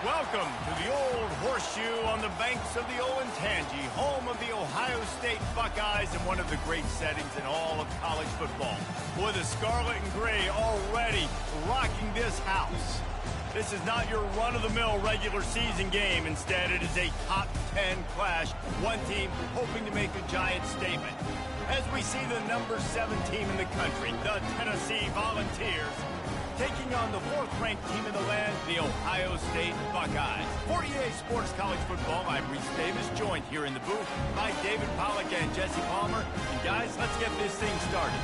Welcome to the Old Horseshoe on the banks of the Olentangy, home of the Ohio State Buckeyes and one of the great settings in all of college football. Boy, the scarlet and gray already rocking this house. This is not your run-of-the-mill regular season game. Instead, it is a top 10 clash. One team hoping to make a giant statement. As we see the number 7 team in the country, the Tennessee Volunteers, taking on the 4th-ranked team in the land, the Ohio State Buckeyes. For EA Sports College Football, I'm Reese Davis, joined here in the booth by David Pollack and Jesse Palmer. And guys, let's get this thing started.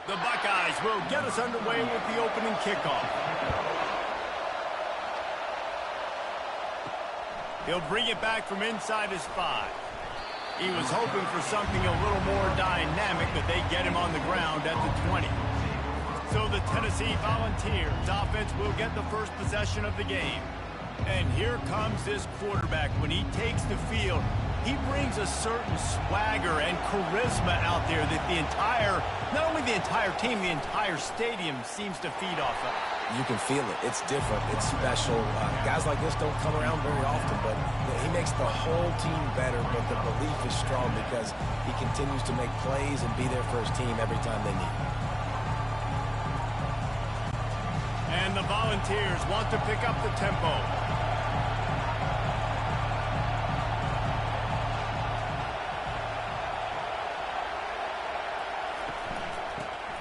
The Buckeyes will get us underway with the opening kickoff. He'll bring it back from inside his 5. He was hoping for something a little more dynamic, but they get him on the ground at the 20. So the Tennessee Volunteers offense will get the first possession of the game. And here comes this quarterback. When he takes the field, he brings a certain swagger and charisma out there that not only the entire team, the entire stadium seems to feed off of. You can feel it. It's different. It's special. Guys like this don't come around very often, but he makes the whole team better, but the belief is strong because he continues to make plays and be there for his team every time they need him. And the Volunteers want to pick up the tempo.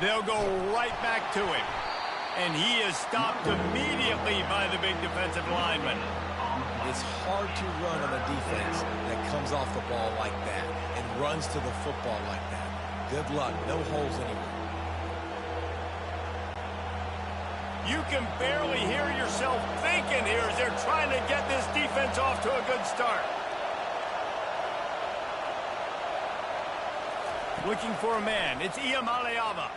They'll go right back to him. And he is stopped immediately by the big defensive lineman. It's hard to run on a defense that comes off the ball like that and runs to the football like that. Good luck. No holes anywhere. You can barely hear yourself thinking here as they're trying to get this defense off to a good start. Looking for a man. It's Iamaleava.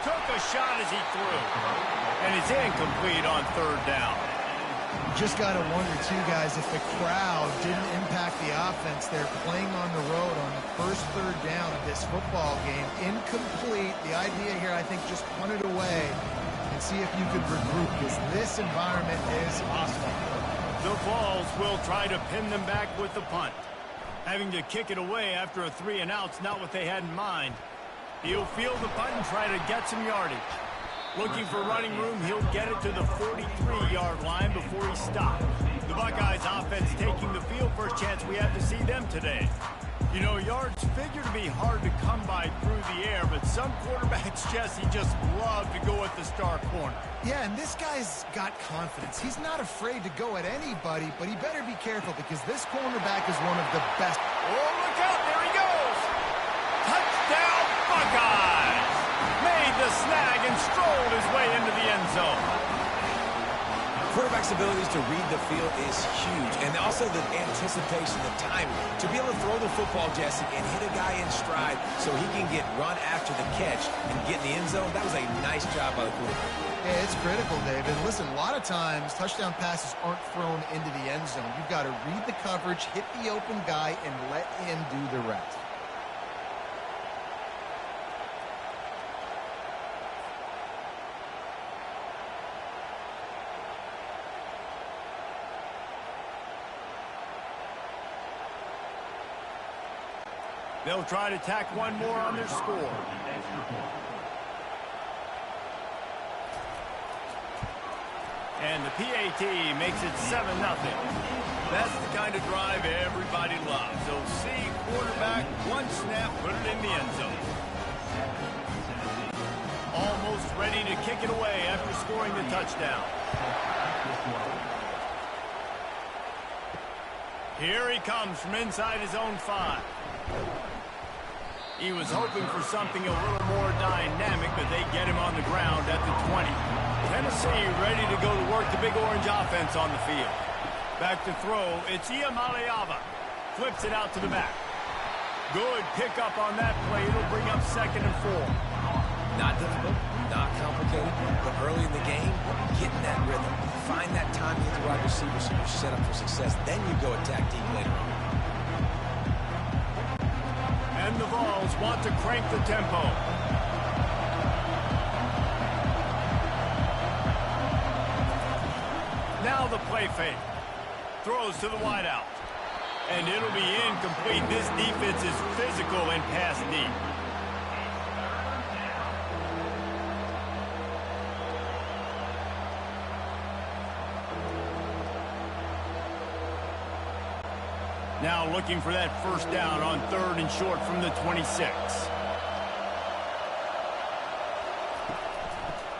Took a shot as he threw. And it's incomplete on 3rd down. Just got to wonder, too, guys, if the crowd didn't impact the offense. They're playing on the road on the first 3rd down of this football game. Incomplete. The idea here, I think, just punt it away and see if you could regroup, because this environment is hostile. The Vols will try to pin them back with the punt. Having to kick it away after a 3-and-out's not what they had in mind. He'll field the punt and try to get some yardage. Looking for running room, he'll get it to the 43-yard line before he stops. The Buckeyes offense taking the field. First chance we have to see them today. You know, yards figure to be hard to come by through the air, but some quarterbacks, Jesse, just love to go at the star corner. Yeah, and this guy's got confidence. He's not afraid to go at anybody, but he better be careful because this cornerback is one of the best. Oh, look out, there he goes! Touchdown, Buckeyes! Made the snag and strolled his way into the end zone. Quarterback's abilities to read the field is huge, and also the anticipation, the timing. To be able to throw the football, Jesse, and hit a guy in stride so he can get run after the catch and get in the end zone, that was a nice job by the quarterback. Yeah, it's critical, David. Listen, a lot of times touchdown passes aren't thrown into the end zone. You've got to read the coverage, hit the open guy, and let him do the rest. They'll try to tack one more on their score. And the PAT makes it 7-0. That's the kind of drive everybody loves. So see quarterback, one snap, put it in the end zone. Almost ready to kick it away after scoring the touchdown. Here he comes from inside his own 5. He was hoping for something a little more dynamic, but they get him on the ground at the 20. Tennessee ready to go to work the Big Orange offense on the field. Back to throw, it's Iamaleava. Flips it out to the back. Good pickup on that play. It'll bring up 2nd and 4. Not difficult, not complicated, but early in the game, getting that rhythm. Find that time to hit the wide receiver so you're set up for success. Then you go attack deep later on. And the Vols want to crank the tempo. Now the play fake. Throws to the wideout. And it'll be incomplete. This defense is physical and pass deep. Now looking for that first down on 3rd and short from the 26.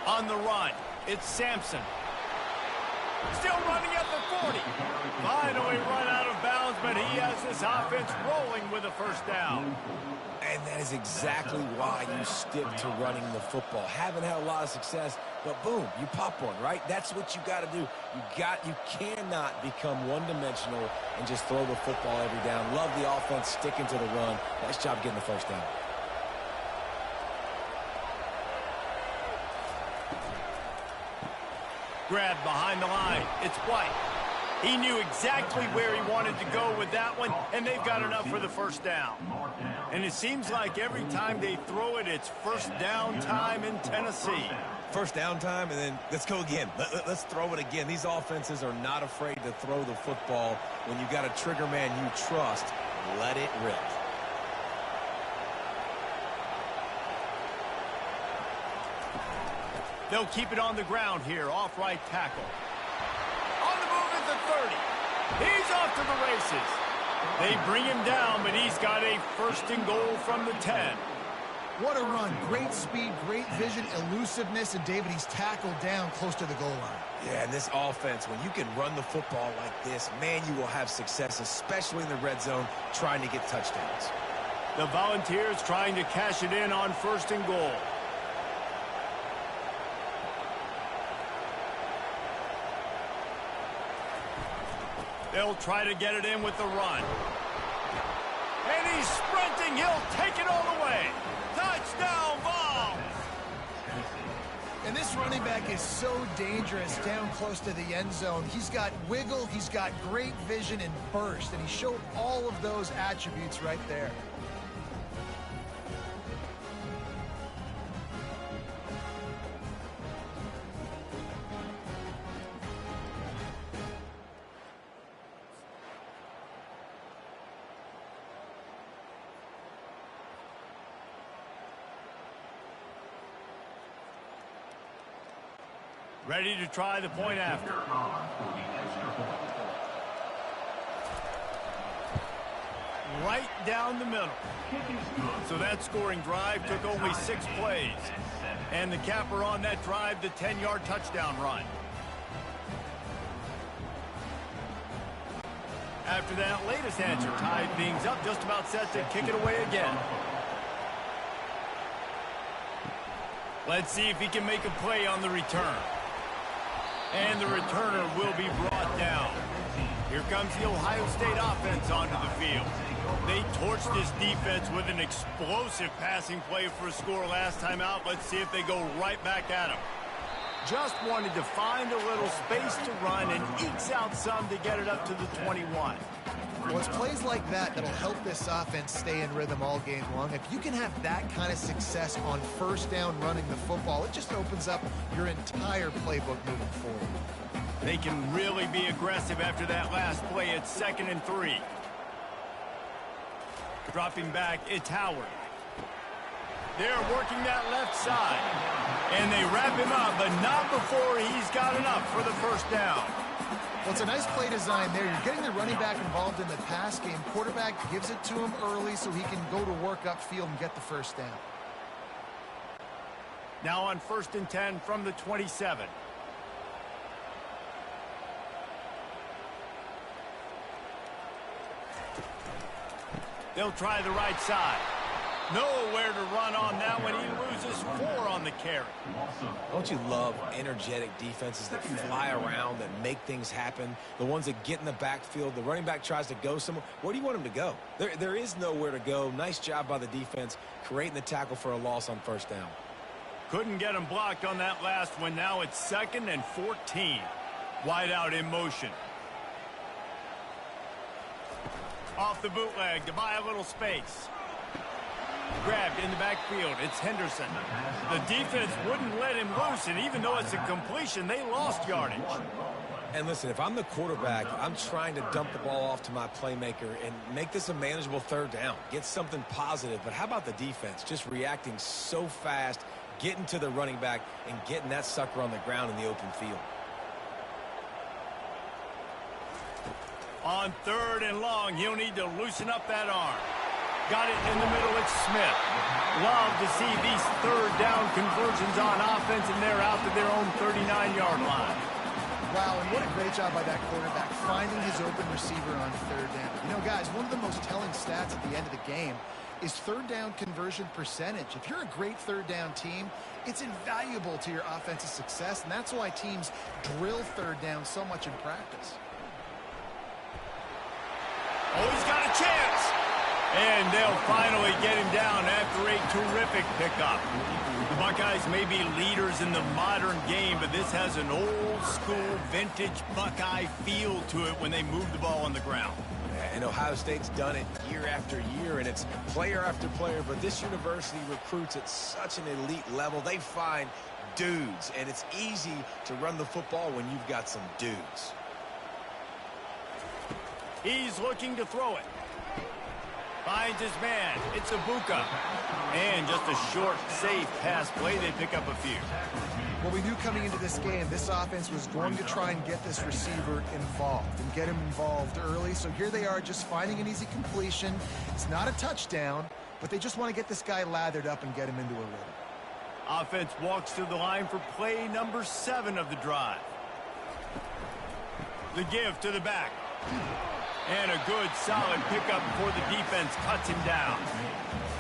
On the run, it's Sampson. Still running at the 40. Finally run out of bounds, but he has this offense rolling with a first down. And that is exactly why you stick to running the football. Haven't had a lot of success, but boom, you pop one, right? That's what you got to do. You cannot become one-dimensional and just throw the football every down. Love the offense sticking to the run. Nice job getting the first down. Grabbed behind the line. It's White. He knew exactly where he wanted to go with that one, and they've got enough for the first down. And it seems like every time they throw it, it's first down time in Tennessee. First down time, and then let's go again. Let's throw it again. These offenses are not afraid to throw the football. When you got a trigger man you trust, let it rip. They'll keep it on the ground here, off right tackle. On the move at the 30. He's off to the races. They bring him down, but he's got a first and goal from the 10. What a run. Great speed, great vision, elusiveness, and David, he's tackled down close to the goal line. Yeah, and this offense, when you can run the football like this, man, you will have success, especially in the red zone, trying to get touchdowns. The Volunteers trying to cash it in on first and goal. They'll try to get it in with the run. And he's sprinting. He'll take it all the way. Touchdown, Vols! And this running back is so dangerous down close to the end zone. He's got wiggle, he's got great vision and burst, and he showed all of those attributes right there. Ready to try the point after. Right down the middle. So that scoring drive took only 6 plays. And the capper on that drive, the 10-yard touchdown run. After that latest answer, tied things up, just about set to kick it away again. Let's see if he can make a play on the return. And the returner will be brought down. Here comes the Ohio State offense onto the field. They torched this defense with an explosive passing play for a score last time out. Let's see if they go right back at him. Just wanted to find a little space to run and ekes out some to get it up to the 21. Well, it's plays like that that'll help this offense stay in rhythm all game long. If you can have that kind of success on first down running the football, it just opens up your entire playbook moving forward. They can really be aggressive after that last play at 2nd and 3. Dropping back, it's Howard. They're working that left side. And they wrap him up, but not before he's got enough for the first down. Well, it's a nice play design there. You're getting the running back involved in the pass game. Quarterback gives it to him early so he can go to work upfield and get the first down. Now on 1st and 10 from the 27. They'll try the right side. Nowhere to run on that one. He loses 4 on the carry. Don't you love energetic defenses that fly around, that make things happen? The ones that get in the backfield, the running back tries to go somewhere. Where do you want him to go? There is nowhere to go. Nice job by the defense creating the tackle for a loss on first down. Couldn't get him blocked on that last one. Now it's 2nd and 14. Wide out in motion. Off the bootleg to buy a little space. Grabbed in the backfield. It's Henderson. The defense wouldn't let him loose, and even though it's a completion, they lost yardage. And listen, if I'm the quarterback, I'm trying to dump the ball off to my playmaker and make this a manageable 3rd down. Get something positive. But how about the defense? Just reacting so fast, getting to the running back, and getting that sucker on the ground in the open field. On 3rd and long, he'll need to loosen up that arm. Got it in the middle. It's Smith. Love to see these 3rd down conversions on offense, and they're out to their own 39-yard line. Wow, and what a great job by that quarterback, finding his open receiver on 3rd down. You know, guys, one of the most telling stats at the end of the game is 3rd down conversion percentage. If you're a great 3rd down team, it's invaluable to your offensive success, and that's why teams drill 3rd down so much in practice. Oh, he's got a chance. And they'll finally get him down after a terrific pickup. The Buckeyes may be leaders in the modern game, but this has an old-school, vintage Buckeye feel to it when they move the ball on the ground. And Ohio State's done it year after year, and it's player after player, but this university recruits at such an elite level. They find dudes, and it's easy to run the football when you've got some dudes. He's looking to throw it. Finds his man. It's Ibuka. And just a short, safe pass play. They pick up a few. Well, we knew coming into this game, this offense was going to try and get this receiver involved and get him involved early. So here they are just finding an easy completion. It's not a touchdown, but they just want to get this guy lathered up and get him into a rhythm. Offense walks to the line for play number 7 of the drive. The give to the back. And a good, solid pickup before the defense cuts him down.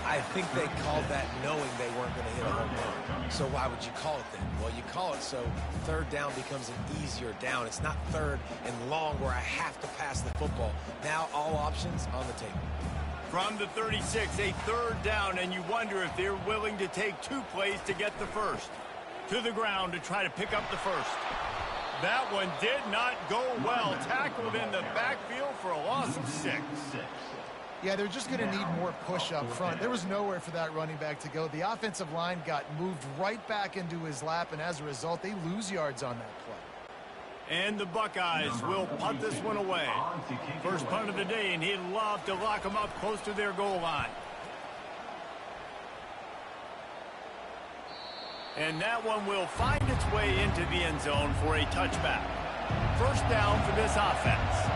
I think they called that knowing they weren't going to hit a home run. So why would you call it then? Well, you call it so 3rd down becomes an easier down. It's not 3rd and long where I have to pass the football. Now all options on the table. From the 36, a 3rd down, and you wonder if they're willing to take 2 plays to get the first. To the ground to try to pick up the first. That one did not go well. Tackled in the backfield for a loss of 6. Yeah, they're just going to need more push up front. There was nowhere for that running back to go. The offensive line got moved right back into his lap, and as a result, they lose yards on that play. And the Buckeyes will punt this one away. First punt of the day, and he'd love to lock them up close to their goal line. And that one will find its way into the end zone for a touchback. First down for this offense.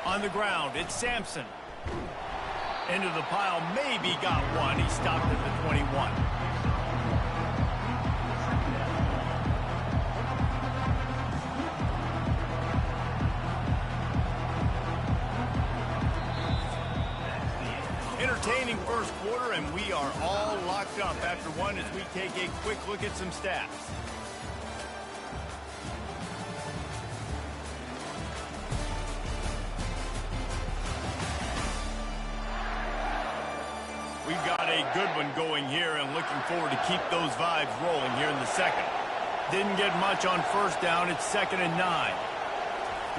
On the ground, it's Sampson. Into the pile, maybe got one. He stopped at the 21. Entertaining first quarter, and we are all locked up after one as we take a quick look at some stats. We've got a good one going here and looking forward to keep those vibes rolling here in the second. Didn't get much on first down. It's 2nd and 9.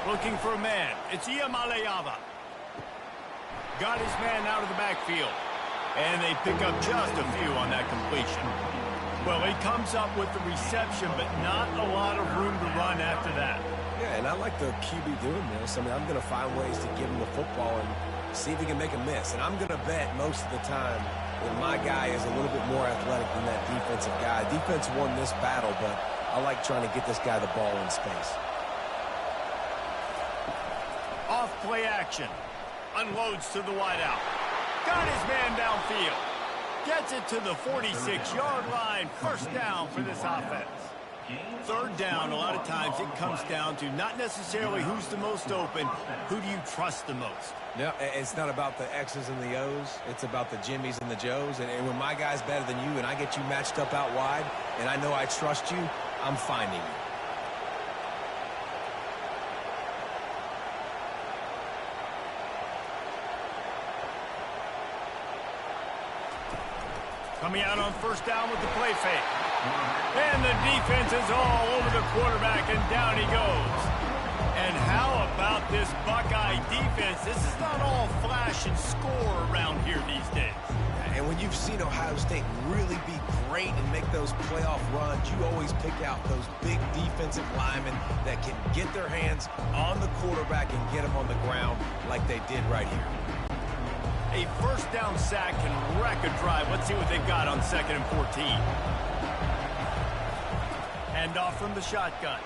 Looking for a man. It's Iamaleava. Got his man out of the backfield. And they pick up just a few on that completion. Well, he comes up with the reception, but not a lot of room to run after that. Yeah, and I like the QB doing this. I mean, I'm going to find ways to give him the football and see if he can make a miss. And I'm going to bet most of the time that my guy is a little bit more athletic than that defensive guy. Defense won this battle, but I like trying to get this guy the ball in space. Off play action. Unloads to the wideout. Got his man downfield. Gets it to the 46-yard line. First down for this offense. Third down, a lot of times it comes down to not necessarily who's the most open, who do you trust the most? No, it's not about the X's and the O's. It's about the Jimmys and the Joes. And when my guy's better than you and I get you matched up out wide and I know I trust you, I'm finding you. Coming out on first down with the play fake. And the defense is all over the quarterback, and down he goes. And how about this Buckeye defense? This is not all flash and score around here these days. And when you've seen Ohio State really be great and make those playoff runs, you always pick out those big defensive linemen that can get their hands on the quarterback and get him on the ground like they did right here. A first down sack can wreck a drive. Let's see what they've got on 2nd and 14. Hand off from the shotgun.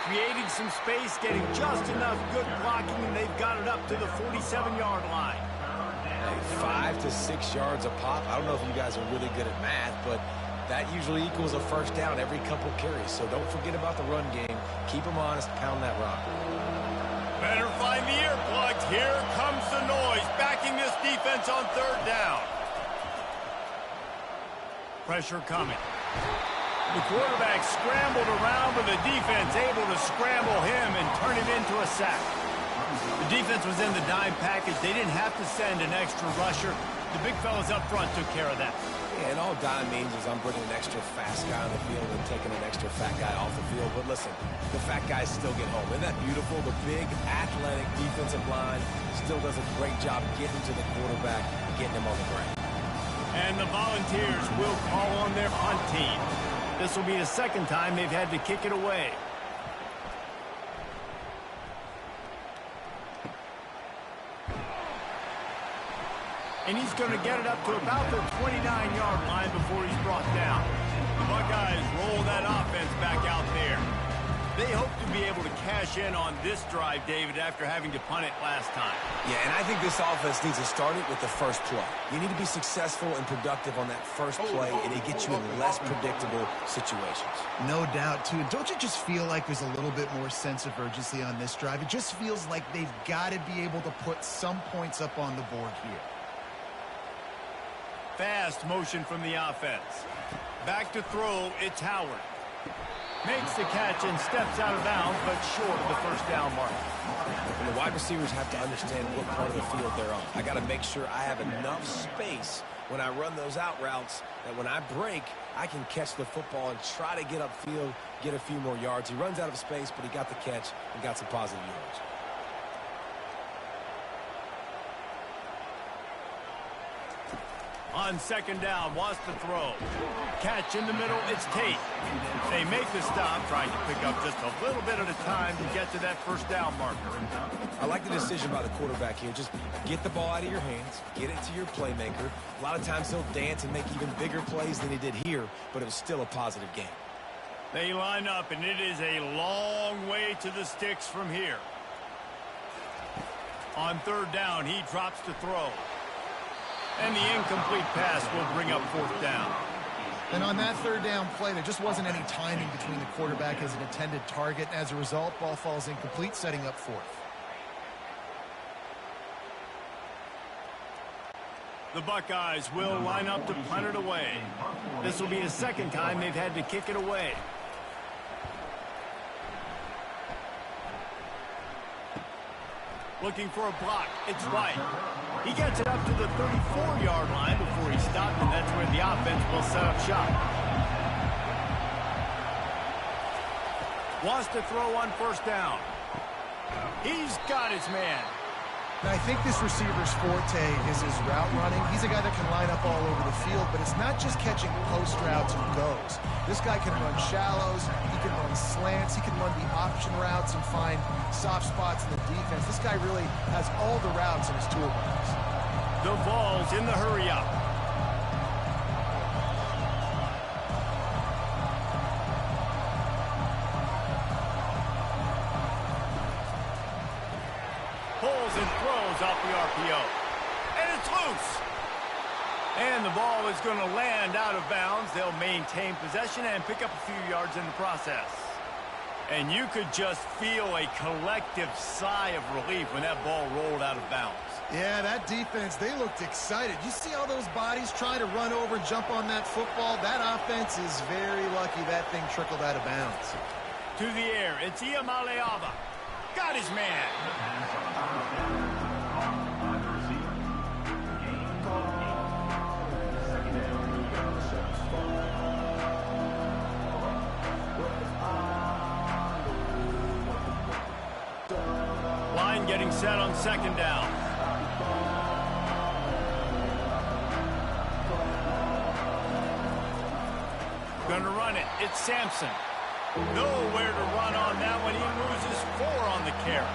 Creating some space, getting just enough good blocking, and they've got it up to the 47-yard line. Hey, 5 to 6 yards a pop. I don't know if you guys are really good at math, but that usually equals a first down every couple carries. So don't forget about the run game. Keep them honest, pound that rock. Better find the earplugs. Here comes the noise, backing this defense on 3rd down. Pressure coming. The quarterback scrambled around, but the defense able to scramble him and turn it into a sack. The defense was in the dime package. They didn't have to send an extra rusher. The big fellas up front took care of that. Yeah, and all dime means is I'm bringing an extra fast guy on the field and taking an extra fat guy off the field. But listen, the fat guys still get home. Isn't that beautiful? The big, athletic defensive line still does a great job getting to the quarterback, getting him on the ground. And the Volunteers will call on their punt team. This will be the 2nd time they've had to kick it away. And he's going to get it up to about the 29-yard line before he's brought down. The Buckeyes roll that offense back out there. They hope to be able to cash in on this drive, David, after having to punt it last time. Yeah, and I think this offense needs to start it with the first play. You need to be successful and productive on that first play, and it gets you in less predictable situations. No doubt, too. Don't you just feel like there's a little bit more sense of urgency on this drive? It just feels like they've got to be able to put some points up on the board here. Fast motion from the offense. Back to throw, it's Howard. Makes the catch and steps out of bounds, but short of the first down mark. And the wide receivers have to understand what part of the field they're on. I got to make sure I have enough space when I run those out routes that when I break, I can catch the football and try to get upfield, get a few more yards. He runs out of space, but he got the catch and got some positive yards. On 2nd down, wants to throw. Catch in the middle, it's Tate. They make the stop, trying to pick up just a little bit at a time to get to that first down marker. I like the decision by the quarterback here. Just get the ball out of your hands, get it to your playmaker. A lot of times he'll dance and make even bigger plays than he did here, but it was still a positive game. They line up, and it is a long way to the sticks from here. On 3rd down, he drops to throw. And the incomplete pass will bring up 4th down. And on that 3rd down play, there just wasn't any timing between the quarterback as an intended target. As a result, ball falls incomplete, setting up 4th. The Buckeyes will line up to punt it away. This will be the 2nd time they've had to kick it away. Looking for a block. It's White. He gets it up to the 34-yard line before he stopped, and that's where the offense will set up shop. Wants to throw on 1st down. He's got his man. And I think this receiver's forte is his route running. He's a guy that can line up all over the field, but it's not just catching post routes and goes. This guy can run shallows, he can run slants, he can run the option routes and find soft spots in the defense. This guy really has all the routes in his toolbox. The ball's in the hurry-up. Pulls and throws off the RPO. And it's loose. And the ball is going to land out of bounds. They'll maintain possession and pick up a few yards in the process. And you could just feel a collective sigh of relief when that ball rolled out of bounds. Yeah, that defense, they looked excited. You see all those bodies trying to run over and jump on that football? That offense is very lucky that thing trickled out of bounds. To the air, it's Iamaleava. Got his man. getting set on second down. Gonna run it. It's Sampson. Nowhere to run on that one. He loses 4 on the carry.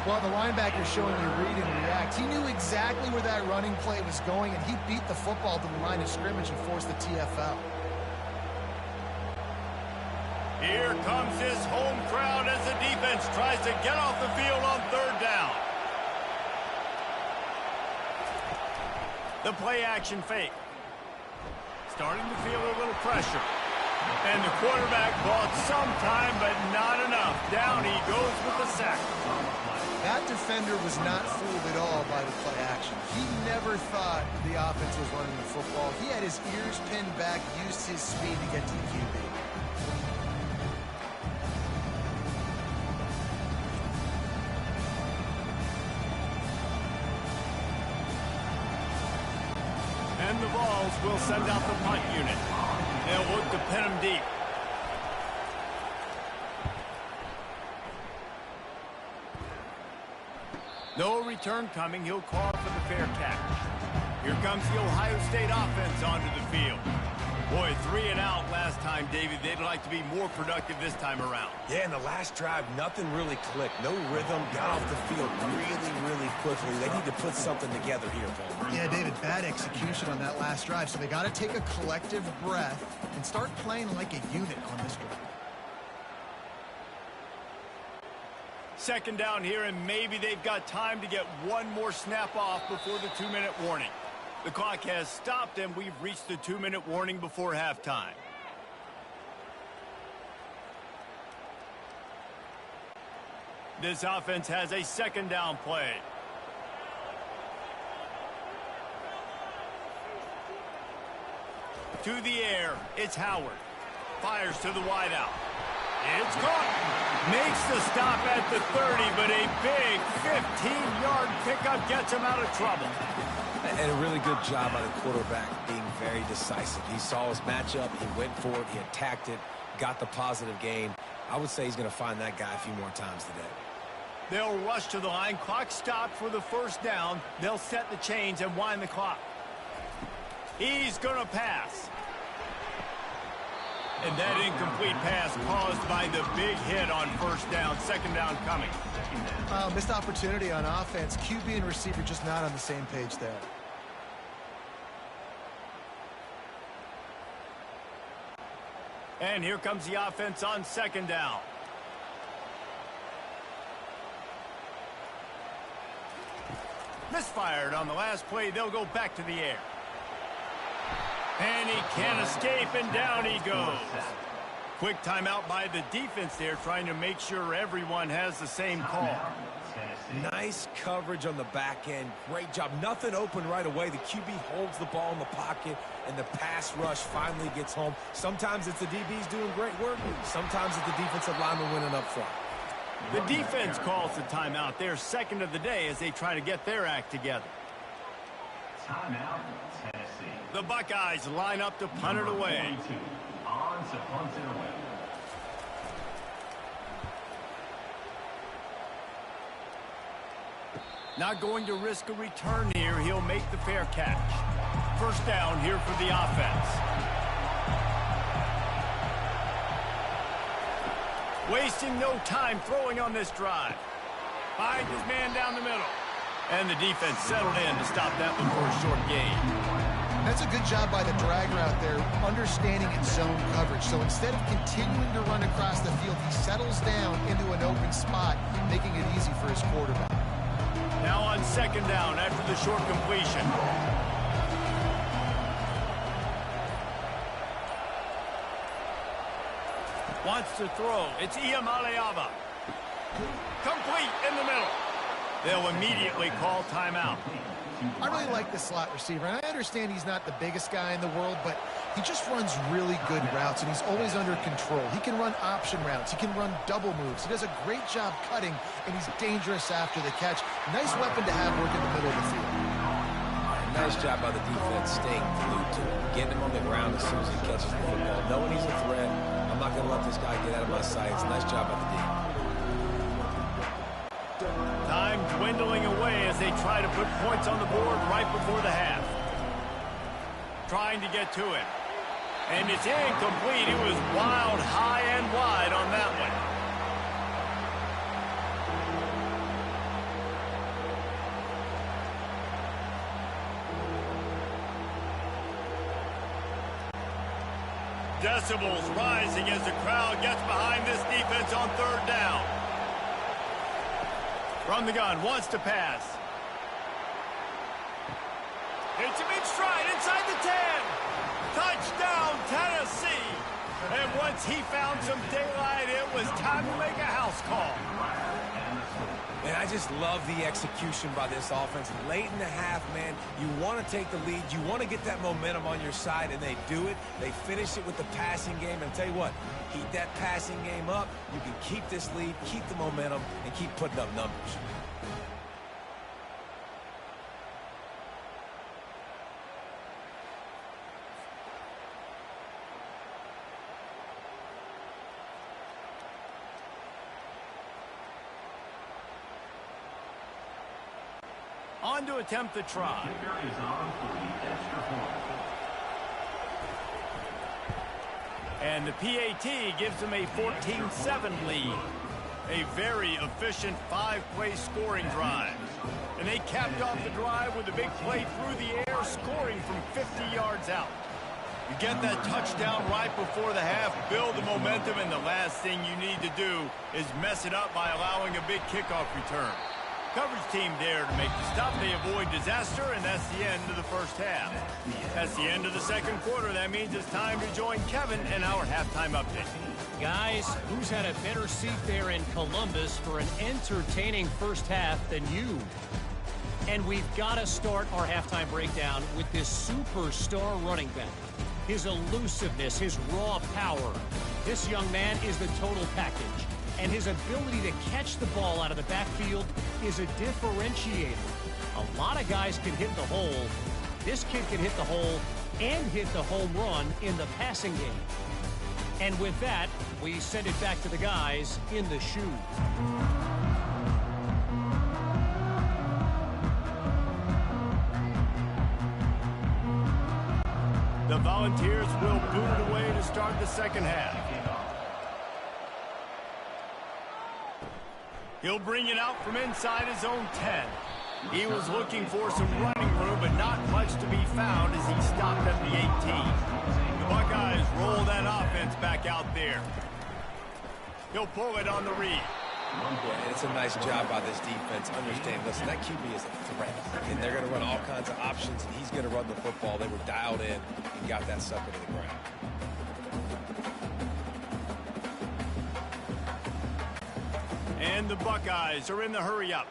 Well, the linebacker's showing you read and react. He knew exactly where that running play was going, and he beat the football to the line of scrimmage and forced the TFL. Here comes his home crowd as the defense tries to get off the field on third down. The play action fake. Starting to feel a little pressure. And the quarterback bought some time, but not enough. Down he goes with the sack. That defender was not fooled at all by the play action. He never thought the offense was running the football. He had his ears pinned back, used his speed to get to the QB. And the Vols will send out the punt unit. They'll look to pin him deep. No return coming. He'll call for the fair catch. Here comes the Ohio State offense onto the field. Boy, 3 and out last time, David. They'd like to be more productive this time around. Yeah, in the last drive, nothing really clicked. No rhythm, got off the field really quickly. They need to put something together here, Paul. Yeah, David, bad execution on that last drive. So they got to take a collective breath and start playing like a unit on this drive. Second down here, and maybe they've got time to get one more snap off before the 2-minute warning. The clock has stopped, and we've reached the 2-minute warning before halftime. This offense has a second down play. To the air, it's Howard. Fires to the wideout. It's caught. Makes the stop at the 30, but a big 15-yard pickup gets him out of trouble. And a really good job by the quarterback being very decisive. He saw his matchup, he went for it, he attacked it, got the positive gain. I would say he's going to find that guy a few more times today. They'll rush to the line. Clock stopped for the first down. They'll set the chains and wind the clock. He's going to pass. And that incomplete pass caused by the big hit on first down. Second down coming. Missed opportunity on offense. QB and receiver just not on the same page there. And here comes the offense on second down. Misfired on the last play. They'll go back to the air. And he can't escape, and down he goes. Quick timeout by the defense there, trying to make sure everyone has the same call. Nice coverage on the back end. Great job. Nothing open right away. The QB holds the ball in the pocket, and the pass rush finally gets home. Sometimes it's the DBs doing great work. Sometimes it's the defensive lineman winning up front. The defense calls the timeout. Their second of the day as they try to get their act together. Timeout, Tennessee. The Buckeyes line up to punt it away. On to punt it away. Not going to risk a return here. He'll make the fair catch. First down here for the offense. Wasting no time throwing on this drive. Finds his man down the middle. And the defense settled in to stop that one for a short gain. That's a good job by the drag route there, understanding its zone coverage. So instead of continuing to run across the field, he settles down into an open spot, making it easy for his quarterback. Now on second down after the short completion. Wants to throw. It's Iamaleava. Complete in the middle. They'll immediately call timeout. I really like the slot receiver, and I understand he's not the biggest guy in the world, but he just runs really good routes, and he's always under control. He can run option routes. He can run double moves. He does a great job cutting, and he's dangerous after the catch. Nice weapon to have working in the middle of the field. Nice job by the defense staying glued to him, getting him on the ground as soon as he catches the football. Knowing he's a threat, I'm not going to let this guy get out of my sights. Nice job by the D. Time dwindling away as they try to put points on the board right before the half. Trying to get to it. And it's incomplete. It was wild, high and wide on that one. Decibels rising as the crowd gets behind this defense on third down. From the gun, wants to pass. Hits him in stride inside the 10. Touchdown, Tennessee. And once he found some daylight, it was time to make a house call. And I just love the execution by this offense. Late in the half, man, you want to take the lead. You want to get that momentum on your side, and they do it. They finish it with the passing game. And I'll tell you what, keep that passing game up. You can keep this lead, keep the momentum, and keep putting up numbers. On to attempt the try. And the PAT gives them a 14-7 lead. A very efficient 5-play scoring drive. And they capped off the drive with a big play through the air, scoring from 50 yards out. You get that touchdown right before the half, build the momentum, and the last thing you need to do is mess it up by allowing a big kickoff return. Coverage team there to make the stop. They avoid disaster, and that's the end of the first half. That's the end of the second quarter. That means it's time to join Kevin in our halftime update. Guys, who's had a better seat there in Columbus for an entertaining first half than you? And we've got to start our halftime breakdown with this superstar running back. His elusiveness, his raw power. This young man is the total package. And his ability to catch the ball out of the backfield is a differentiator. A lot of guys can hit the hole. This kid can hit the hole and hit the home run in the passing game. And with that, we send it back to the guys in the shoe. The Volunteers will boot it away to start the second half. He'll bring it out from inside his own 10. He was looking for some running room, but not much to be found as he stopped at the 18. The Buckeyes roll that offense back out there. He'll pull it on the read. Yeah, it's a nice job by this defense. Understand, listen, that QB is a threat. And they're going to run all kinds of options, and he's going to run the football. They were dialed in and got that sucker to the ground. And the Buckeyes are in the hurry-up.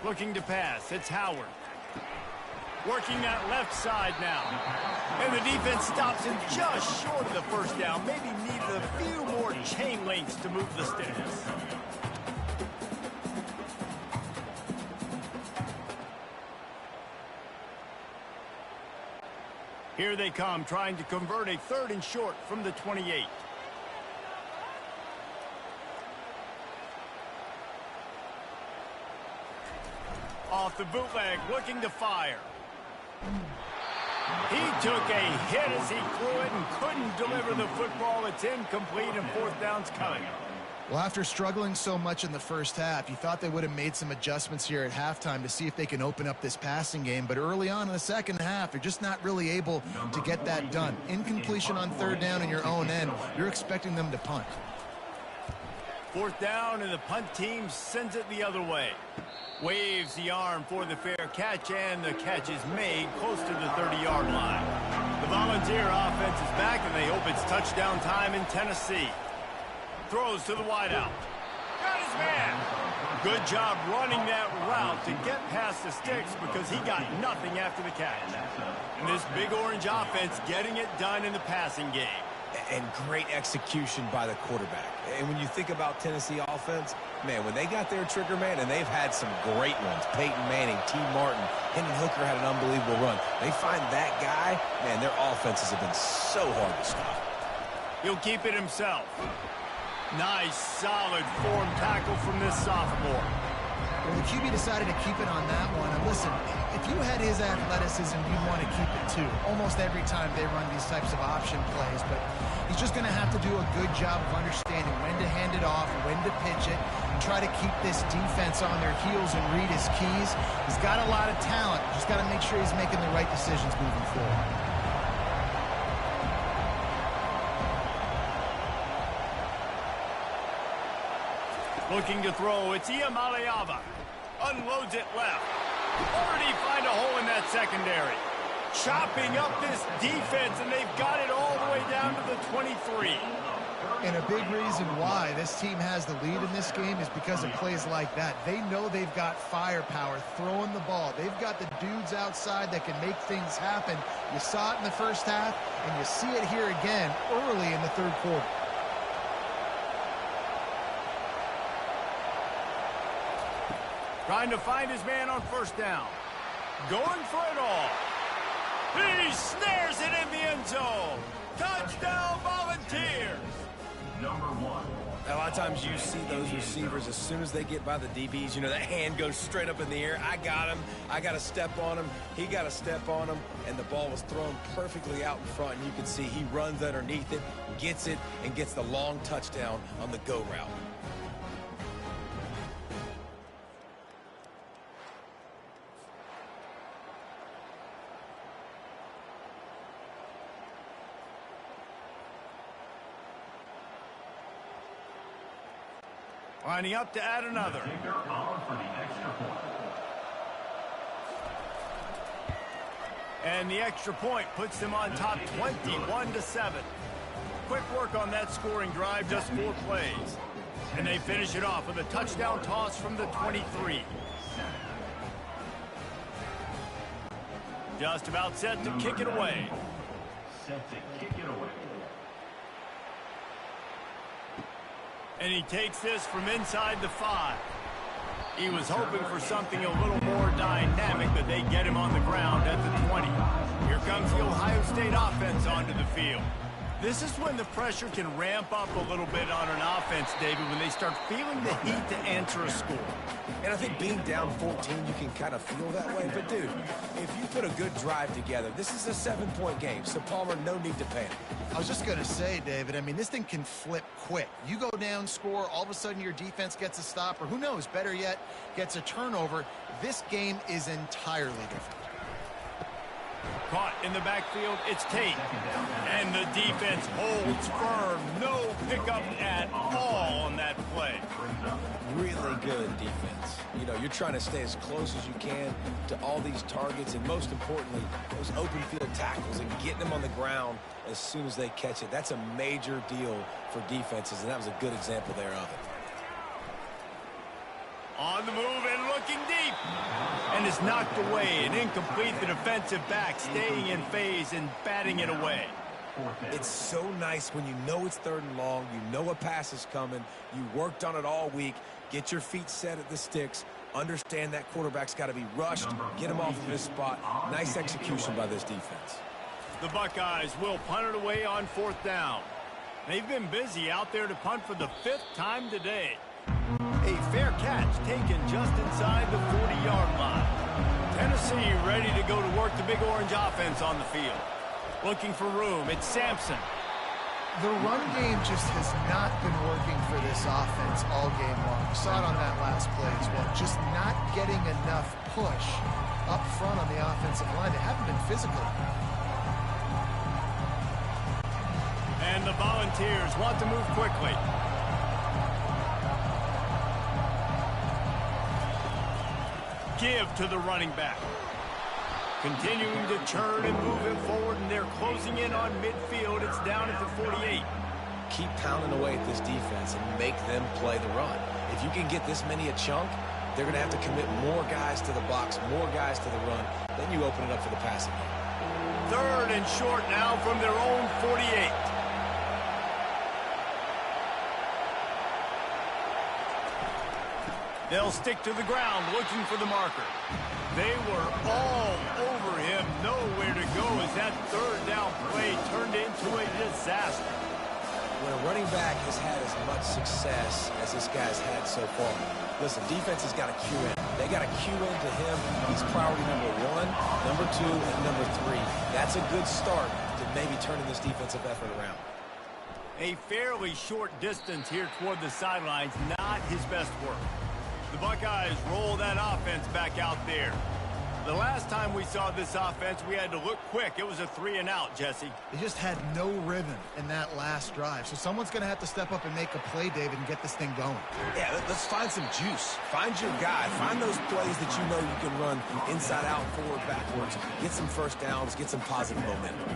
Looking to pass. It's Howard. Working that left side now. And the defense stops him just short of the first down. Maybe needed a few more chain links to move the sticks. Here they come, trying to convert a 3rd and short from the 28. Off the bootleg, looking to fire. He took a hit as he threw it and couldn't deliver the football. It's incomplete and 4th down's coming. Well, after struggling so much in the first half, you thought they would have made some adjustments here at halftime to see if they can open up this passing game. But early on in the second half, you're just not really able to get that done. Incompletion on 3rd down in your own end, you're expecting them to punt. 4th down, and the punt team sends it the other way. Waves the arm for the fair catch, and the catch is made close to the 30-yard line. The Volunteer offense is back, and they hope it's touchdown time in Tennessee. Throws to the wideout. Got his man. Good job running that route to get past the sticks because he got nothing after the catch. And this big orange offense getting it done in the passing game. and great execution by the quarterback. And when you think about Tennessee offense, man, when they got their trigger man, and they've had some great ones, Peyton Manning, T. Martin, Hendon Hooker had an unbelievable run. They find that guy, man, their offenses have been so hard to stop. He'll keep it himself. Nice, solid form tackle from this sophomore. Well, the QB decided to keep it on that one. And listen, if you had his athleticism, you'd want to keep it too. Almost every time they run these types of option plays. But he's just going to have to do a good job of understanding when to hand it off, when to pitch it, and try to keep this defense on their heels and read his keys. He's got a lot of talent. Just got to make sure he's making the right decisions moving forward. Looking to throw, it's Iamaleava. Unloads it left. Already find a hole in that secondary. Chopping up this defense, and they've got it all the way down to the 23. And a big reason why this team has the lead in this game is because of plays like that. They know they've got firepower throwing the ball. They've got the dudes outside that can make things happen. You saw it in the first half, and you see it here again early in the third quarter. Trying to find his man on first down. Going for it all. He snares it in the end zone. Touchdown, Volunteers. Number 1. A lot of times you see those receivers, as soon as they get by the DBs, you know, that hand goes straight up in the air. I got him. I got to step on him. He got to step on him. And the ball was thrown perfectly out in front. And you can see he runs underneath it, gets it, and gets the long touchdown on the go route. Lining up to add another. Kicker on for the extra point. And the extra point puts them on top 21-7. Quick work on that scoring drive, just 4 plays. And they finish it off with a touchdown toss from the 23. Just about set to kick it away. Set to kick it away. And he takes this from inside the 5. He was hoping for something a little more dynamic, but they get him on the ground at the 20. Here comes the Ohio State offense onto the field. This is when the pressure can ramp up a little bit on an offense, David, when they start feeling the heat to answer a score. And I think being down 14, you can kind of feel that way. But, dude, if you put a good drive together, this is a 7-point game. So, Palmer, no need to panic. I was just going to say, David, I mean, this thing can flip quick. You go down, score, all of a sudden your defense gets a stop, or who knows, better yet, gets a turnover. This game is entirely different. Caught in the backfield, it's Tate. And the defense holds firm. No pickup at all on that play. Really good defense. You know, you're trying to stay as close as you can to all these targets, and most importantly, those open field tackles and getting them on the ground as soon as they catch it. That's a major deal for defenses, and that was a good example there of it. On the move and looking deep. And it's knocked away and incomplete. The defensive back staying in phase and batting it away. It's so nice when you know it's 3rd and long, you know a pass is coming, you worked on it all week, get your feet set at the sticks, understand that quarterback's got to be rushed, get him off of his spot. Nice execution by this defense. The Buckeyes will punt it away on 4th down. They've been busy out there to punt for the 5th time today. A fair catch taken just inside the 40-yard line. Tennessee ready to go to work the Big Orange offense on the field. Looking for room, it's Sampson. The run game just has not been working for this offense all game long. We saw it on that last play as well. Just not getting enough push up front on the offensive line. They haven't been physical. And the Volunteers want to move quickly. Give to the running back. Continuing to turn and move it forward, and they're closing in on midfield. It's down at the 48. Keep pounding away at this defense and make them play the run. If you can get this many a chunk, they're going to have to commit more guys to the box, more guys to the run. Then you open it up for the passing game. 3rd and short now from their own 48. They'll stick to the ground looking for the marker. They were all over him. Nowhere to go as that third down play turned into a disaster. When a running back has had as much success as this guy's had so far, listen, defense has got to cue in. They got to cue into him. He's priority number 1, number 2, and number 3. That's a good start to maybe turning this defensive effort around. A fairly short distance here toward the sidelines, not his best work. The Buckeyes roll that offense back out there. The last time we saw this offense, we had to look quick. It was a 3-and-out, Jesse. They just had no rhythm in that last drive. So someone's going to have to step up and make a play, David, and get this thing going. Yeah, let's find some juice. Find your guy. Find those plays that you know you can run inside out, forward, backwards. Get some first downs. Get some positive momentum.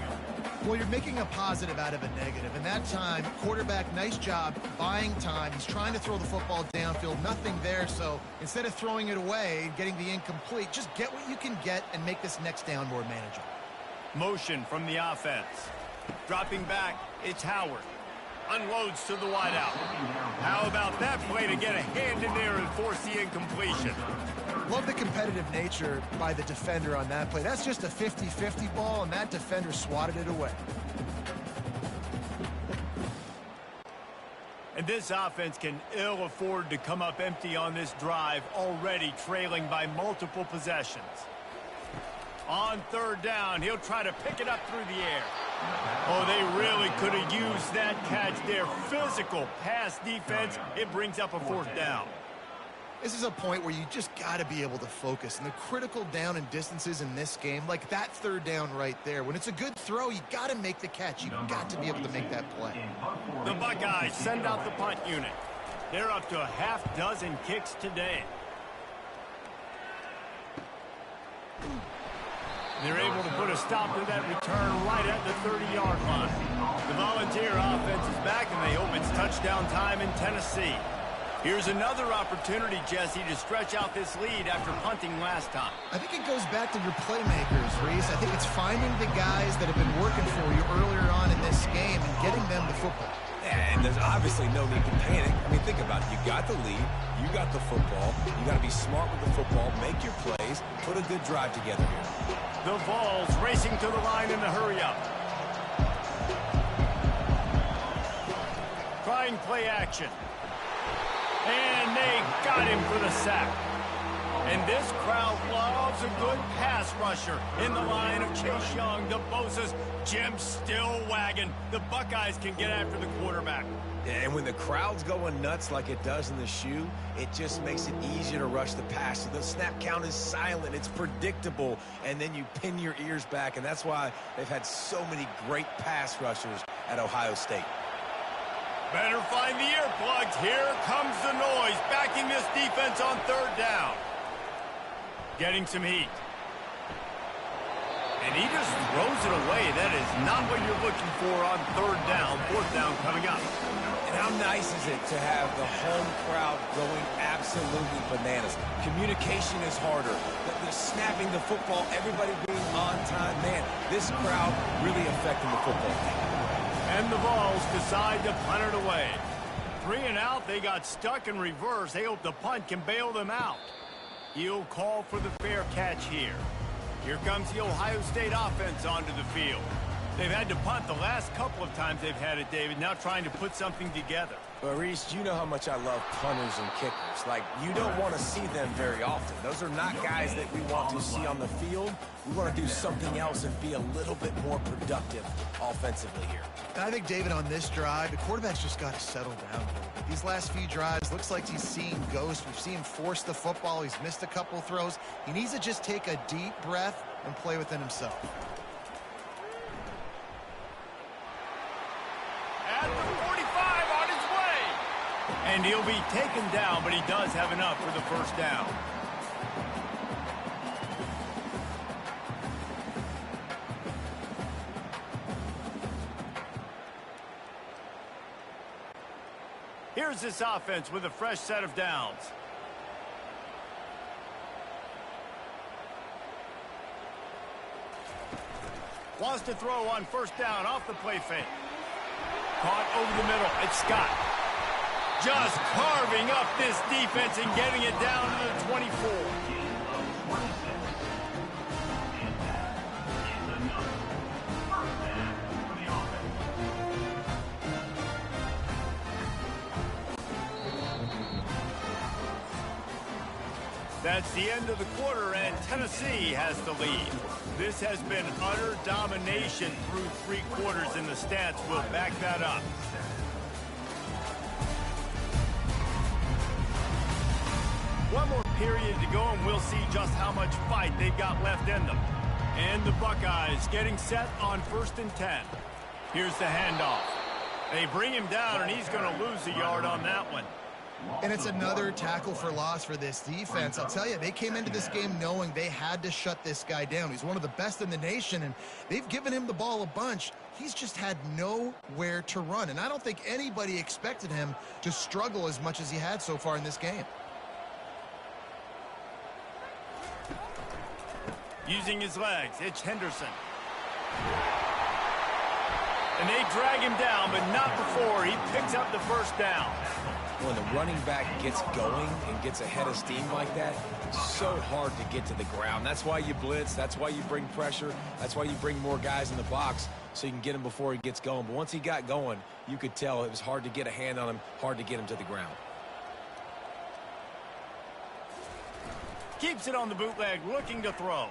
Well, you're making a positive out of a negative. And that time, quarterback, nice job buying time. He's trying to throw the football downfield. Nothing there. So instead of throwing it away and getting the incomplete, just get what you can get and make this next down more manageable. Motion from the offense. Dropping back, it's Howard. Unloads to the wideout. How about that play to get a hand in there and force the incompletion? Love the competitive nature by the defender on that play. That's just a 50-50 ball, and that defender swatted it away. And this offense can ill afford to come up empty on this drive, already trailing by multiple possessions. On third down, he'll try to pick it up through the air. Oh, they really could have used that catch there. Physical pass defense. It brings up a fourth down. This is a point where you just got to be able to focus. And the critical down and distances in this game, like that third down right there, when it's a good throw, you got to make the catch. You got to be able to make that play. The Buckeyes send out the punt unit. They're up to a half dozen kicks today. They're able to put a stop to that return right at the 30-yard line. The Volunteer offense is back, and they hope it's touchdown time in Tennessee. Here's another opportunity, Jesse, to stretch out this lead after punting last time. I think it goes back to your playmakers, Reese. I think it's finding the guys that have been working for you earlier on in this game and getting them the football. Yeah, and there's obviously no need to panic. I mean, think about it. You got the lead. You got the football. You got to be smart with the football. Make your plays. Put a good drive together here. The Vols racing to the line in the hurry-up. Trying play action. And they got him for the sack. And this crowd loves a good pass rusher in the line of Chase Young. The Bosa's Jim's still wagging. The Buckeyes can get after the quarterback. And when the crowd's going nuts like it does in the shoe, it just makes it easier to rush the pass. So the snap count is silent. It's predictable. And then you pin your ears back. And that's why they've had so many great pass rushers at Ohio State. Better find the earplugs. Here comes the noise, backing this defense on third down. Getting some heat. And he just throws it away. That is not what you're looking for on third down. Fourth down coming up. And how nice is it to have the home crowd going absolutely bananas? Communication is harder. The snapping the football, everybody being on time. Man, this crowd really affecting the football team. And the Vols decide to punt it away. 3-and-out, they got stuck in reverse. They hope the punt can bail them out. He'll call for the fair catch here. Here comes the Ohio State offense onto the field. They've had to punt the last couple of times they've had it, David, now trying to put something together. But, Reese, you know how much I love punters and kickers. Like, you don't want to see them very often. Those are not guys that we want to see on the field. We want to do something else and be a little bit more productive offensively here. And I think, David, on this drive, the quarterback's just got to settle down a little bit. These last few drives, looks like he's seeing ghosts. We've seen him force the football. He's missed a couple of throws. He needs to just take a deep breath and play within himself. At the 45 on his way. And he'll be taken down, but he does have enough for the first down. Here's this offense with a fresh set of downs. Wants to throw on first down off the play fake. Caught over the middle. It's Scott. Just carving up this defense and getting it down to the 24. That's the end of the quarter, and Tennessee has the lead. This has been utter domination through 3 quarters, and the stats will back that up. One more period to go, and we'll see just how much fight they've got left in them. And the Buckeyes getting set on 1st and 10. Here's the handoff. They bring him down, and he's going to lose a yard on that one. And it's another tackle for loss for this defense. I'll tell you, they came into this game knowing they had to shut this guy down. He's one of the best in the nation, and they've given him the ball a bunch. He's just had nowhere to run, and I don't think anybody expected him to struggle as much as he had so far in this game. Using his legs, it's Henderson. And they drag him down, but not before he picks up the 1st down. When the running back gets going and gets ahead of steam like that, it's so hard to get to the ground. That's why you blitz. That's why you bring pressure. That's why you bring more guys in the box so you can get him before he gets going. But once he got going, you could tell it was hard to get a hand on him, hard to get him to the ground. Keeps it on the bootleg, looking to throw.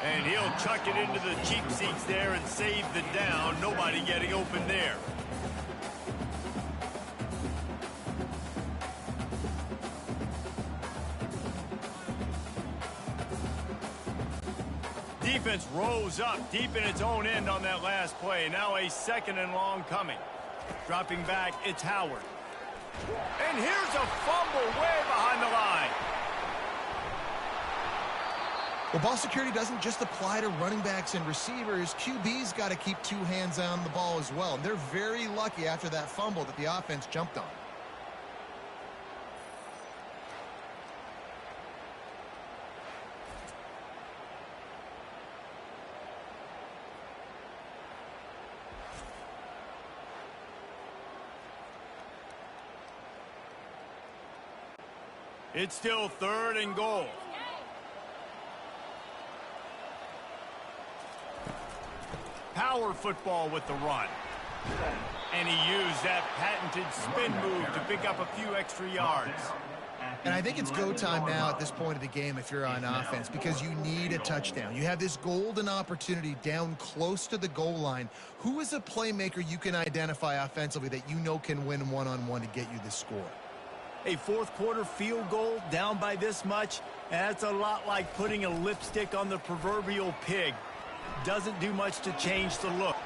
And he'll chuck it into the cheap seats there and save the down. Nobody getting open there. Defense rose up deep in its own end on that last play. Now a 2nd and long coming. Dropping back, it's Howard. And here's a fumble way behind the line. Well, ball security doesn't just apply to running backs and receivers. QB's got to keep 2 hands on the ball as well. And they're very lucky after that fumble that the offense jumped on. It's still 3rd and goal. Power football with the run. And he used that patented spin move to pick up a few extra yards. And I think it's go time now at this point of the game if you're on offense, because you need a touchdown. You have this golden opportunity down close to the goal line. Who is a playmaker you can identify offensively that you know can win one-on-one to get you the score? A 4th quarter field goal down by this much, that's a lot like putting a lipstick on the proverbial pig. Doesn't do much to change the look.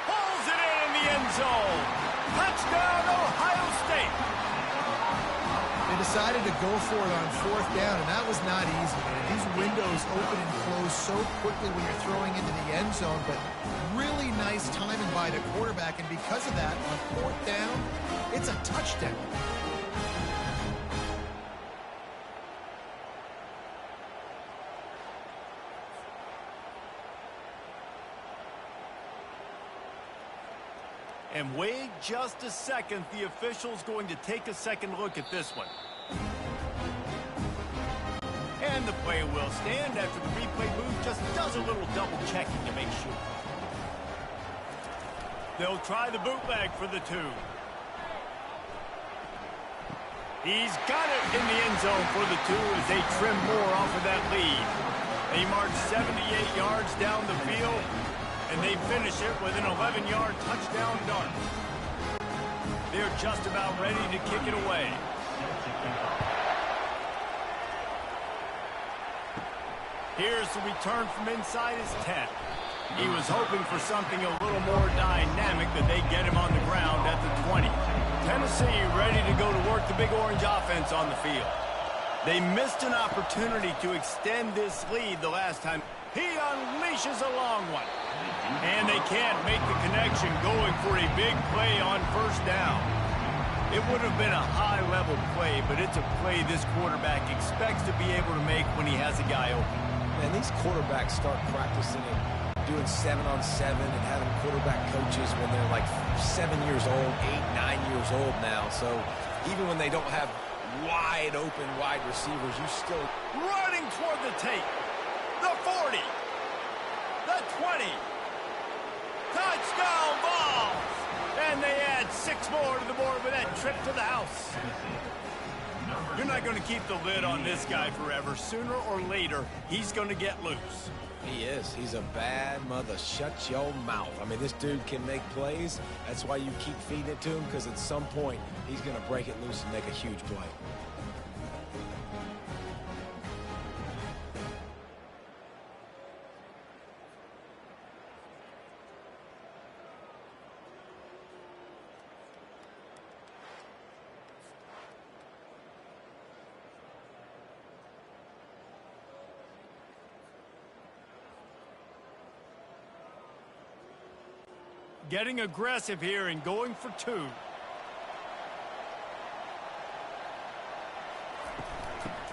Pulls it in the end zone. Touchdown, Ohio State. They decided to go for it on 4th down, and that was not easy, man. These windows open and close so quickly when you're throwing into the end zone, but really nice timing by the quarterback, and because of that, on 4th down, it's a touchdown. And wait just a second. The official's going to take a second look at this one. And the play will stand after the replay booth just does a little double checking to make sure. They'll try the bootleg for the 2. He's got it in the end zone for the 2 as they trim more off of that lead. They march 78 yards down the field, and they finish it with an 11-yard touchdown dart. They're just about ready to kick it away. Here's the return from inside his 10. He was hoping for something a little more dynamic, but they get him on the ground at the 20. Tennessee ready to go to work the Big Orange offense on the field. They missed an opportunity to extend this lead the last time. He unleashes a long one. And they can't make the connection going for a big play on 1st down. It would have been a high-level play, but it's a play this quarterback expects to be able to make when he has a guy open. Man, these quarterbacks start practicing it doing 7-on-7 and having quarterback coaches when they're like 7 years old, 8, 9 years old now. So even when they don't have wide open wide receivers, you still running toward the tape. The 40. The 20. Touchdown balls. And they add 6 more to the board with that trip to the house. You're not going to keep the lid on this guy forever. Sooner or later, he's going to get loose. He is. He's a bad mother. Shut your mouth. I mean, this dude can make plays. That's why you keep feeding it to him, because at some point, he's going to break it loose and make a huge play. Getting aggressive here and going for 2.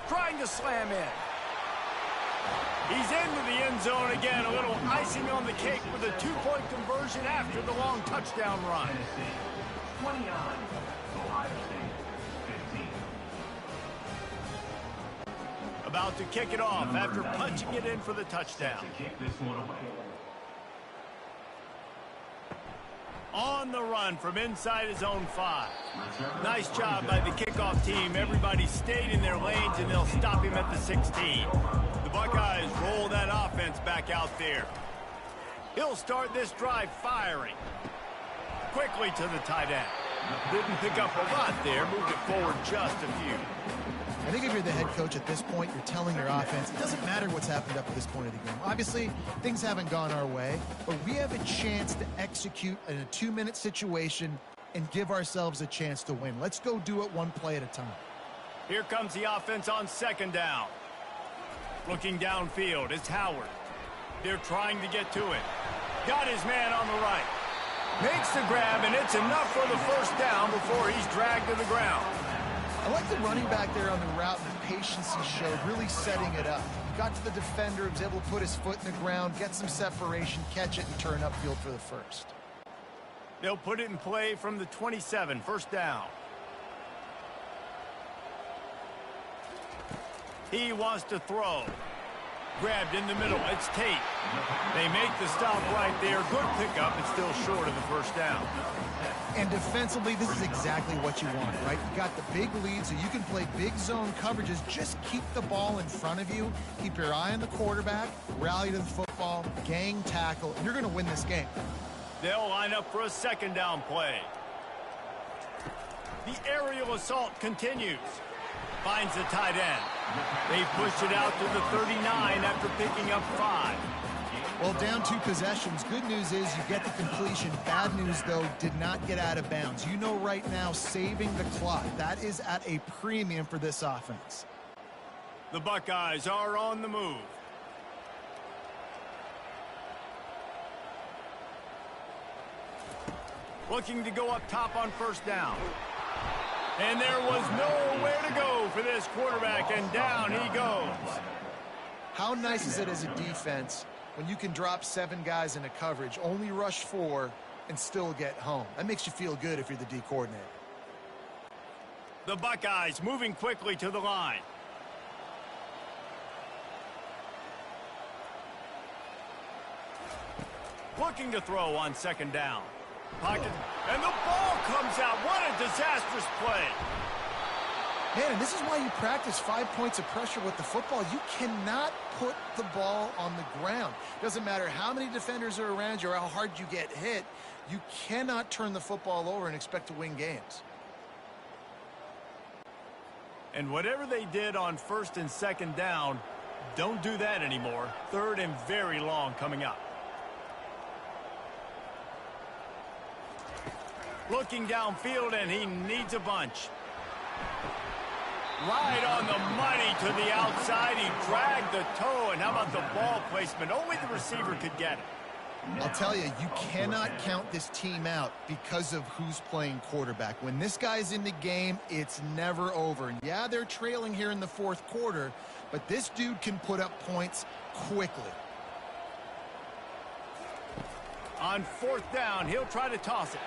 Trying to slam in. He's into the end zone again. A little icing on the cake with a 2-point conversion after the long touchdown run. 29, Ohio State, 15. About to kick it off after punching it in for the touchdown. To kick this one away. On the run from inside his own 5. Nice job by the kickoff team. Everybody stayed in their lanes, and they'll stop him at the 16. The Buckeyes roll that offense back out there. He'll start this drive firing. Quickly to the tight end. Didn't pick up a lot there. Moved it forward just a few. I think if you're the head coach at this point, you're telling your offense, it doesn't matter what's happened up to this point of the game. Obviously, things haven't gone our way, but we have a chance to execute in a 2-minute situation and give ourselves a chance to win. Let's go do it one play at a time. Here comes the offense on 2nd down. Looking downfield, it's Howard. They're trying to get to it. Got his man on the right. Makes the grab, and it's enough for the 1st down before he's dragged to the ground. I like the running back there on the route and the patience he showed, really setting it up. He got to the defender, was able to put his foot in the ground, get some separation, catch it, and turn upfield for the 1st. They'll put it in play from the 27, 1st down. He wants to throw. Grabbed in the middle, it's Tate. They make the stop right there. Good pickup, it's still short of the 1st down. And defensively, this is exactly what you want, right? You got the big lead, so you can play big zone coverages. Just keep the ball in front of you. Keep your eye on the quarterback. Rally to the football. Gang tackle. And you're going to win this game. They'll line up for a 2nd down play. The aerial assault continues. Finds the tight end. They pushed it out to the 39 after picking up 5. Well, down 2 possessions. Good news is you get the completion. Bad news, though, did not get out of bounds. You know right now, saving the clock. That is at a premium for this offense. The Buckeyes are on the move. Looking to go up top on 1st down. And there was nowhere to go for this quarterback, and down he goes. How nice is it as a defense when you can drop 7 guys into coverage, only rush 4, and still get home? That makes you feel good if you're the D coordinator. The Buckeyes moving quickly to the line. Looking to throw on 2nd down. Pocket, and the ball comes out. What a disastrous play. Man, this is why you practice 5 points of pressure with the football. You cannot put the ball on the ground. Doesn't matter how many defenders are around you or how hard you get hit. You cannot turn the football over and expect to win games. And whatever they did on 1st and 2nd down, don't do that anymore. 3rd and very long coming up. Looking downfield, and he needs a bunch. Right on the money to the outside. He dragged the toe, and how about the ball placement? Only the receiver could get it. I'll tell you, you cannot count this team out because of who's playing quarterback. When this guy's in the game, it's never over. And yeah, they're trailing here in the 4th quarter, but this dude can put up points quickly. On fourth down, he'll try to toss it.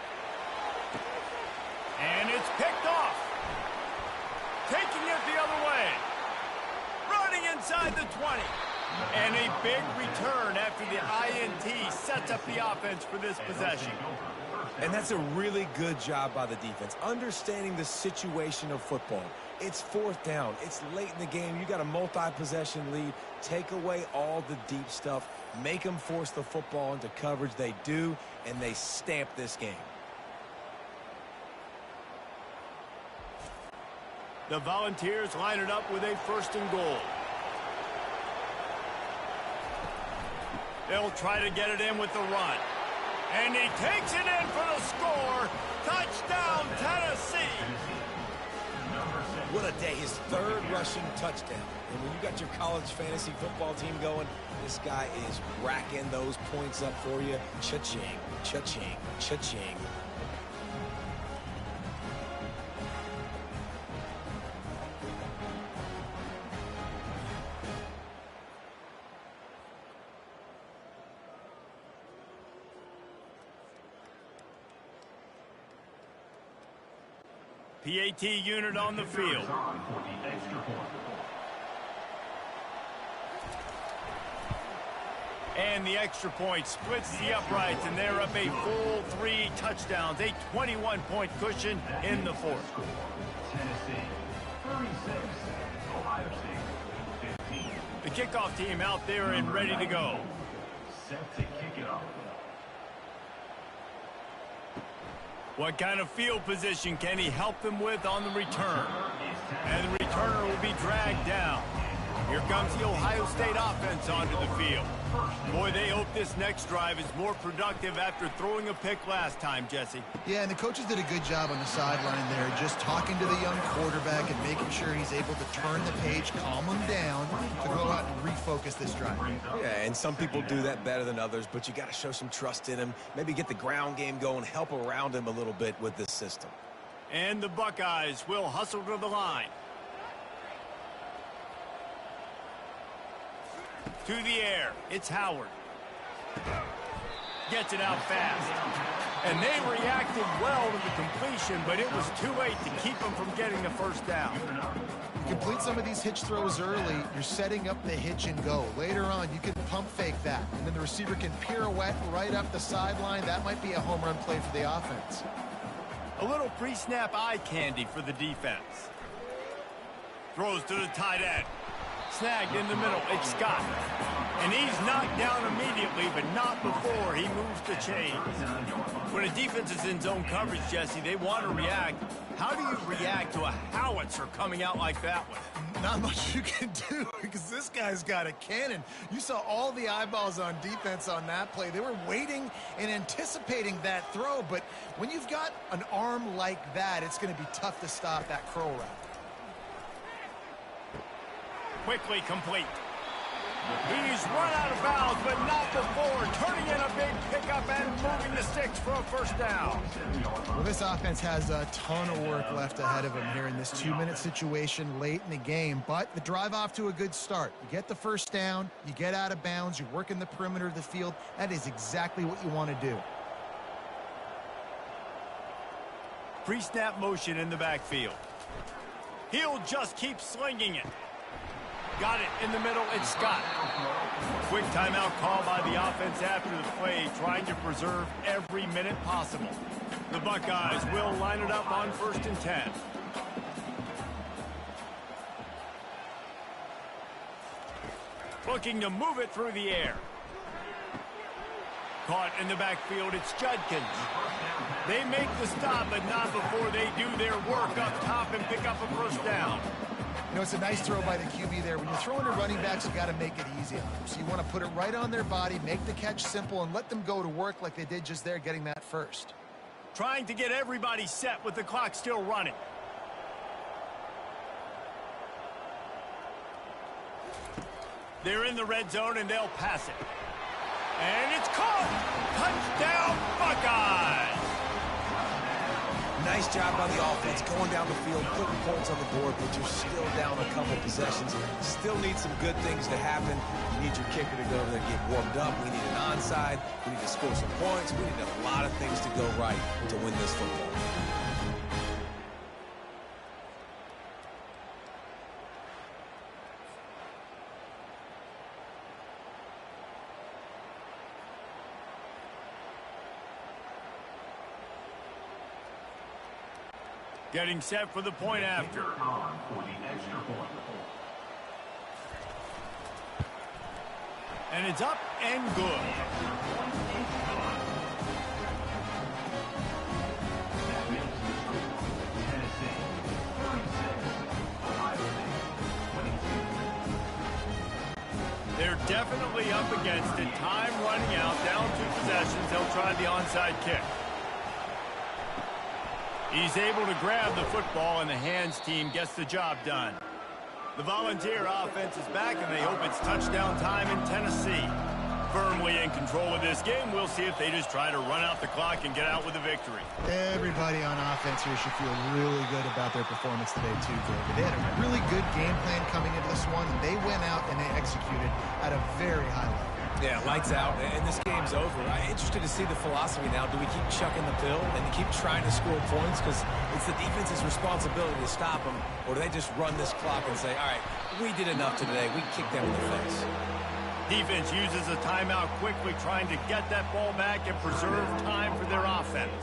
And it's picked off. Taking it the other way. Running inside the 20. And a big return after the INT sets up the offense for this possession. And that's a really good job by the defense, understanding the situation of football. It's fourth down. It's late in the game. You got a multi-possession lead. Take away all the deep stuff. Make them force the football into coverage. They do, and they stamp this game. The Volunteers line it up with a first and goal. They'll try to get it in with the run. And he takes it in for the score. Touchdown, Tennessee. What a day. His third rushing touchdown. And when you got your college fantasy football team going, this guy is racking those points up for you. Cha-ching, cha-ching, cha-ching. PAT unit on the field. And the extra point splits the uprights, and they're up a full 3 touchdowns, a 21-point cushion in the fourth. Tennessee 36, Ohio State 15. The kickoff team out there and ready to go. Set to kick it off. What kind of field position can he help them with on the return? And the returner will be dragged down. Here comes the Ohio State offense onto the field. Boy, they hope this next drive is more productive after throwing a pick last time, Jesse. Yeah, and the coaches did a good job on the sideline there, just talking to the young quarterback and making sure he's able to turn the page, calm him down, to go out and refocus this drive. Yeah, and some people do that better than others, but you got to show some trust in him. Maybe get the ground game going, help around him a little bit with this system. And the Buckeyes will hustle to the line. To the air, it's Howard. Gets it out fast. And they reacted well to the completion, but it was too late to keep them from getting the first down. You complete some of these hitch throws early, you're setting up the hitch and go. Later on, you can pump fake that, and then the receiver can pirouette right up the sideline. That might be a home run play for the offense. A little pre-snap eye candy for the defense. Throws to the tight end. Snagged in the middle, it's Scott. And he's knocked down immediately, but not before he moves the chains. When a defense is in zone coverage, Jesse, they want to react. How do you react to a howitzer coming out like that one? Not much you can do because this guy's got a cannon. You saw all the eyeballs on defense on that play. They were waiting and anticipating that throw, but when you've got an arm like that, it's going to be tough to stop that curl route. Quickly complete. He's run out of bounds, but not before turning in a big pickup and moving the sticks for a first down. Well, this offense has a ton of work left ahead of them here in this 2-minute situation late in the game, but the drive off to a good start. You get the first down, you get out of bounds, you're working the perimeter of the field. That is exactly what you want to do. Pre-snap motion in the backfield. He'll just keep slinging it. Got it in the middle, it's Scott. Quick timeout call by the offense after the play, trying to preserve every minute possible. The Buckeyes will line it up on 1st and 10. Looking to move it through the air. Caught in the backfield, it's Judkins. They make the stop, but not before they do their work up top and pick up a first down. You know, it's a nice throw by the QB there. When you're throwing to running backs, you got to make it easy on them. So you want to put it right on their body, make the catch simple, and let them go to work like they did just there, getting that first. Trying to get everybody set with the clock still running. They're in the red zone, and they'll pass it. And it's caught! Touchdown, Buckeyes! nice job by the offense going down the field, putting points on the board, but you're still down a couple possessions. Still need some good things to happen. You need your kicker to go over there and get warmed up. We need an onside. We need to score some points. We need a lot of things to go right to win this football. Getting set for the point after. On for the extra point. And it's up and good. That makes the score. Tennessee 36, Ohio State 22. They're definitely up against it. Time running out. Down 2 possessions. They'll try the onside kick. He's able to grab the football, and the hands team gets the job done. The Volunteer offense is back, and they hope it's touchdown time in Tennessee. Firmly in control of this game. We'll see if they just try to run out the clock and get out with a victory. Everybody on offense here should feel really good about their performance today, too, David. They had a really good game plan coming into this one, and they went out and they executed at a very high level. Yeah, lights out, and this game's over. I'm interested to see the philosophy now. Do we keep chucking the pill and keep trying to score points? Because it's the defense's responsibility to stop them, or do they just run this clock and say, all right, we did enough today. We kicked them in the face. Defense uses a timeout quickly, trying to get that ball back and preserve time for their offense.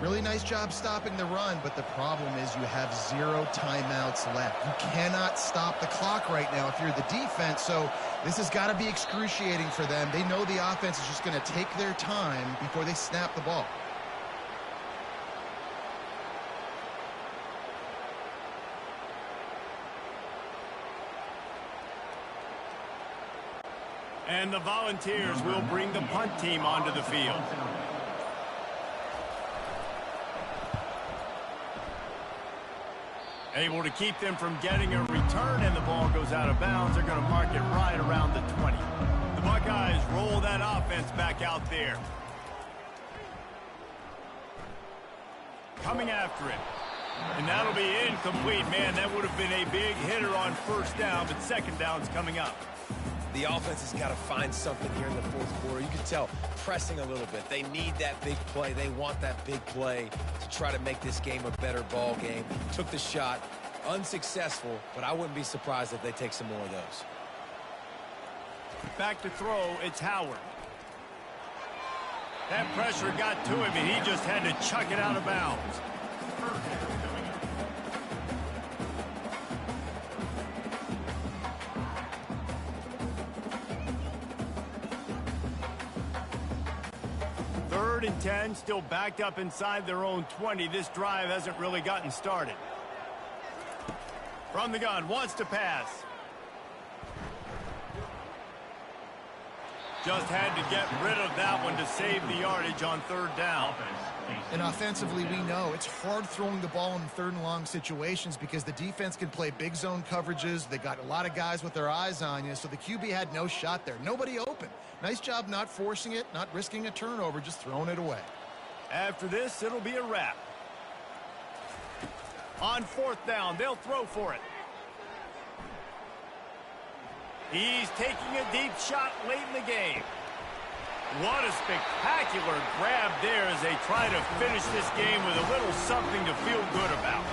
Really nice job stopping the run, but the problem is you have 0 timeouts left. You cannot stop the clock right now if you're the defense, so this has got to be excruciating for them. They know the offense is just going to take their time before they snap the ball. And the Volunteers will bring the punt team onto the field. Able to keep them from getting a return, and the ball goes out of bounds. They're going to mark it right around the 20. The Buckeyes roll that offense back out there. Coming after it. And that'll be incomplete. Man, that would have been a big hitter on first down, but second down's coming up. The offense has got to find something here in the fourth quarter. You can tell pressing a little bit. They need that big play. They want that big play to try to make this game a better ball game. Took the shot, unsuccessful, but I wouldn't be surprised if they take some more of those. Back to throw, it's Howard. That pressure got to him, and he just had to chuck it out of bounds. Third and 10, still backed up inside their own 20. This drive hasn't really gotten started. From the gun, wants to pass. Just had to get rid of that one to save the yardage on third down. And offensively, we know it's hard throwing the ball in third and long situations because the defense can play big zone coverages. They got a lot of guys with their eyes on you, so the QB had no shot there. Nobody open. Nice job not forcing it, not risking a turnover, just throwing it away. After this, it'll be a wrap. On fourth down, they'll throw for it. He's taking a deep shot late in the game. What a spectacular grab there as they try to finish this game with a little something to feel good about.